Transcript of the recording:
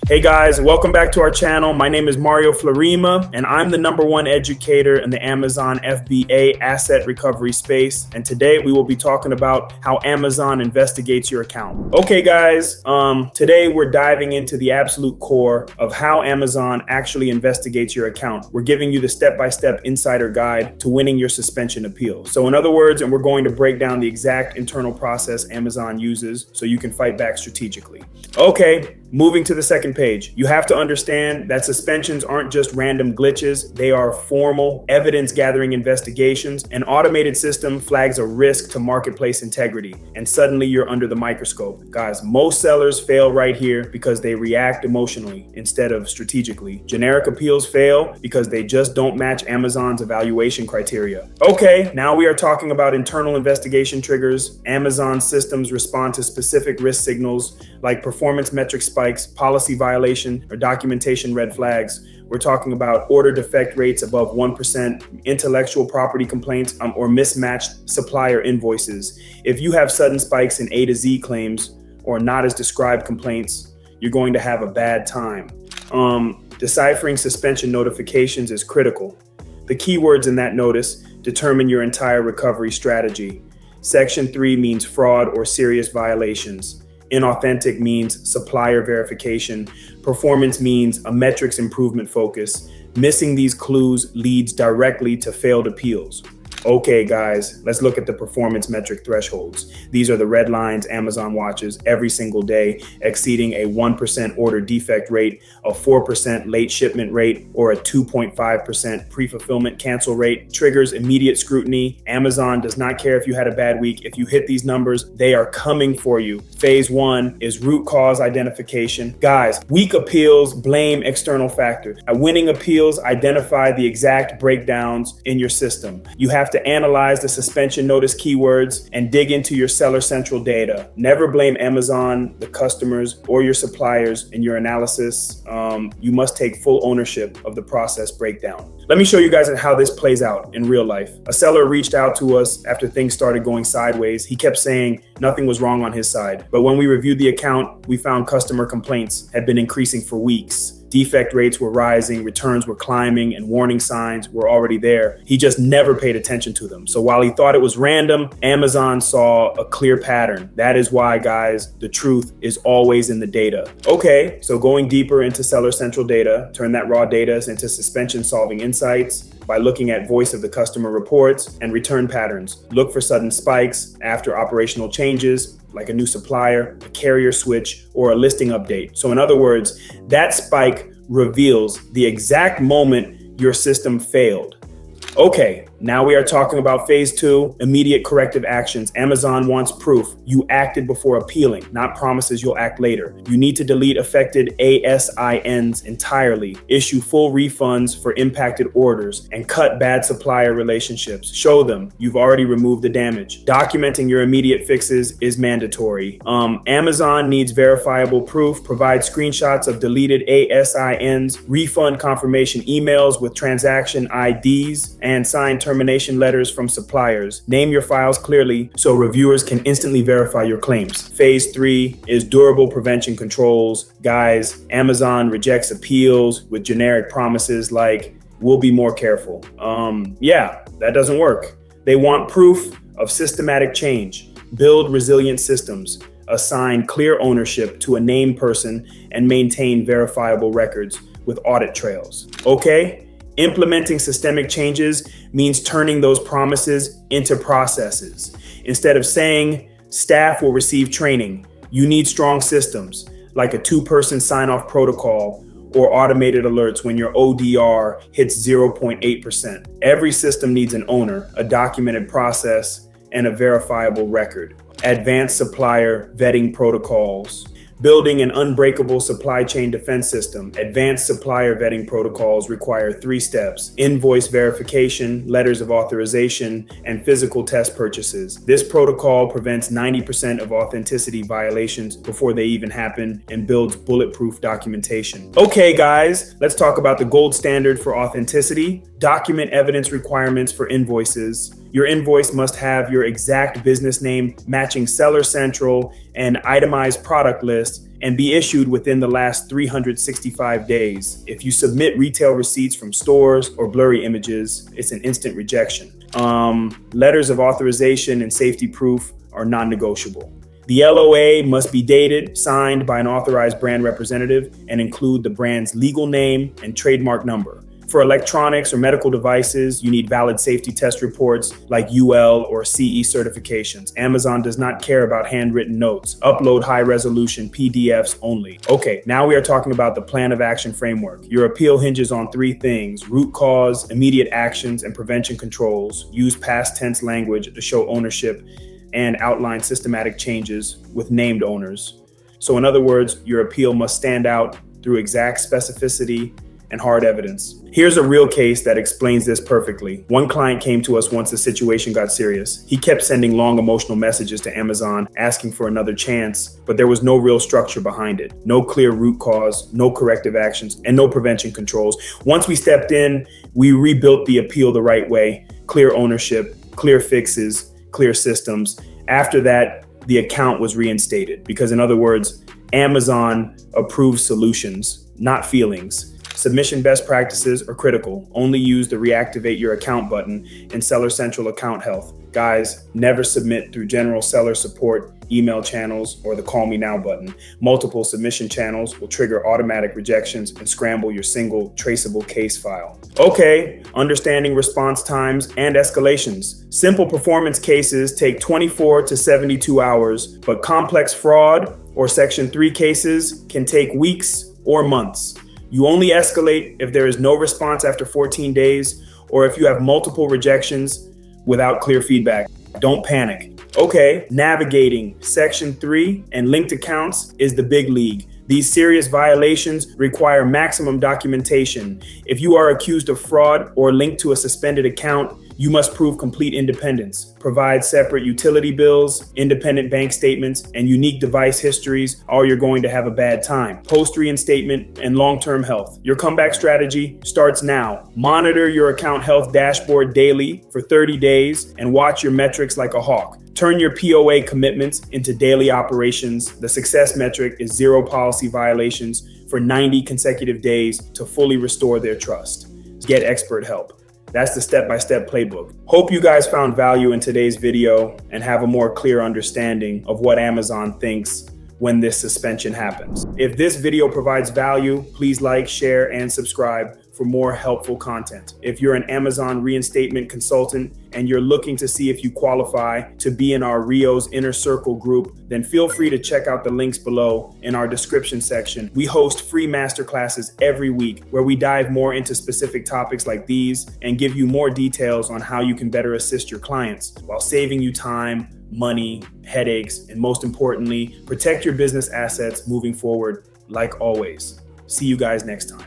Hey guys, welcome back to our channel. My name is Mario Florima, and I'm the #1 educator in the Amazon FBA asset recovery space. And today we will be talking about how Amazon investigates your account. Okay guys, today we're diving into the absolute core of how Amazon actually investigates your account. We're giving you the step-by-step insider guide to winning your suspension appeal. So in other words, and we're going to break down the exact internal process Amazon uses so you can fight back strategically. Okay, moving to the second page. You have to understand that suspensions aren't just random glitches. They are formal, evidence-gathering investigations. An automated system flags a risk to marketplace integrity, and suddenly you're under the microscope. Guys, most sellers fail right here because they react emotionally instead of strategically. Generic appeals fail because they just don't match Amazon's evaluation criteria. Okay, now we are talking about internal investigation triggers. Amazon systems respond to specific risk signals like performance metric spikes, policy violation, or documentation red flags. We're talking about order defect rates above 1%, intellectual property complaints, or mismatched supplier invoices. If you have sudden spikes in A to Z claims or not as described complaints, you're going to have a bad time. Deciphering suspension notifications is critical. The keywords in that notice determine your entire recovery strategy. Section 3 means fraud or serious violations. Inauthentic means supplier verification. Performance means a metrics improvement focus. Missing these clues leads directly to failed appeals. Okay guys, let's look at the performance metric thresholds. These are the red lines Amazon watches every single day, exceeding a 1% order defect rate, a 4% late shipment rate, or a 2.5% pre-fulfillment cancel rate. Triggers immediate scrutiny. Amazon does not care if you had a bad week. If you hit these numbers, they are coming for you. Phase 1 is root cause identification. Guys, weak appeals blame external factors. Winning appeals identify the exact breakdowns in your system. You have to analyze the suspension notice keywords and dig into your seller central data. Never blame Amazon, the customers, or your suppliers in your analysis. You must take full ownership of the process breakdown. Let me show you guys how this plays out in real life. A seller reached out to us after things started going sideways. He kept saying nothing was wrong on his side. But when we reviewed the account, we found customer complaints had been increasing for weeks. Defect rates were rising, returns were climbing, and warning signs were already there. He just never paid attention to them. So while he thought it was random, Amazon saw a clear pattern. That is why, guys, the truth is always in the data. Okay, so going deeper into seller central data, turn that raw data into suspension solving insights by looking at voice of the customer reports and return patterns. Look for sudden spikes after operational changes, like a new supplier, a carrier switch, or a listing update. So in other words, that spike reveals the exact moment your system failed. Okay, now we are talking about phase 2, immediate corrective actions. Amazon wants proof you acted before appealing, not promises you'll act later. You need to delete affected ASINs entirely, issue full refunds for impacted orders, and cut bad supplier relationships. Show them you've already removed the damage. Documenting your immediate fixes is mandatory. Amazon needs verifiable proof. Provide screenshots of deleted ASINs, refund confirmation emails with transaction IDs, and sign termination letters from suppliers. Name your files clearly so reviewers can instantly verify your claims. Phase 3 is durable prevention controls. Guys, Amazon rejects appeals with generic promises like, we'll be more careful. Yeah, that doesn't work. They want proof of systematic change. Build resilient systems. Assign clear ownership to a named person and maintain verifiable records with audit trails. Okay? Implementing systemic changes means turning those promises into processes. Instead of saying staff will receive training, you need strong systems like a 2-person sign-off protocol or automated alerts when your ODR hits 0.8%. Every system needs an owner, a documented process, and a verifiable record. Advanced supplier vetting protocols. Building an unbreakable supply chain defense system. Advanced supplier vetting protocols require 3 steps: invoice verification, letters of authorization, and physical test purchases. This protocol prevents 90% of authenticity violations before they even happen and builds bulletproof documentation. Okay, guys, let's talk about the gold standard for authenticity. Document evidence requirements for invoices. Your invoice must have your exact business name matching Seller Central and itemized product list and be issued within the last 365 days. If you submit retail receipts from stores or blurry images, it's an instant rejection. Letters of authorization and safety proof are non-negotiable. The LOA must be dated, signed by an authorized brand representative, and include the brand's legal name and trademark number. For electronics or medical devices, you need valid safety test reports like UL or CE certifications. Amazon does not care about handwritten notes. Upload high-resolution PDFs only. Okay, now we are talking about the plan of action framework. Your appeal hinges on three things: root cause, immediate actions, and prevention controls. Use past tense language to show ownership and outline systematic changes with named owners. So in other words, your appeal must stand out through exact specificity and hard evidence. Here's a real case that explains this perfectly. One client came to us once the situation got serious. He kept sending long emotional messages to Amazon asking for another chance, but there was no real structure behind it. No clear root cause, no corrective actions, and no prevention controls. Once we stepped in, we rebuilt the appeal the right way. Clear ownership, clear fixes, clear systems. After that, the account was reinstated because, in other words, Amazon approves solutions, not feelings. Submission best practices are critical. Only use the Reactivate Your Account button in Seller Central Account Health. Guys, never submit through general seller support, email channels, or the Call Me Now button. Multiple submission channels will trigger automatic rejections and scramble your single traceable case file. Okay, understanding response times and escalations. Simple performance cases take 24 to 72 hours, but complex fraud or Section 3 cases can take weeks or months. You only escalate if there is no response after 14 days or if you have multiple rejections without clear feedback. Don't panic. Okay, navigating Section 3 and linked accounts is the big league. These serious violations require maximum documentation. If you are accused of fraud or linked to a suspended account, you must prove complete independence. Provide separate utility bills, independent bank statements, and unique device histories, or you're going to have a bad time. Post-reinstatement and long-term health. Your comeback strategy starts now. Monitor your account health dashboard daily for 30 days and watch your metrics like a hawk. Turn your POA commitments into daily operations. The success metric is 0 policy violations for 90 consecutive days to fully restore their trust. Get expert help. That's the step-by-step playbook. Hope you guys found value in today's video and have a more clear understanding of what Amazon thinks when this suspension happens. If this video provides value, please like, share, and subscribe for more helpful content. If you're an Amazon reinstatement consultant and you're looking to see if you qualify to be in our Rios Inner Circle group, then feel free to check out the links below in our description section. We host free masterclasses every week where we dive more into specific topics like these and give you more details on how you can better assist your clients while saving you time, money, headaches, and most importantly, protect your business assets moving forward like always. See you guys next time.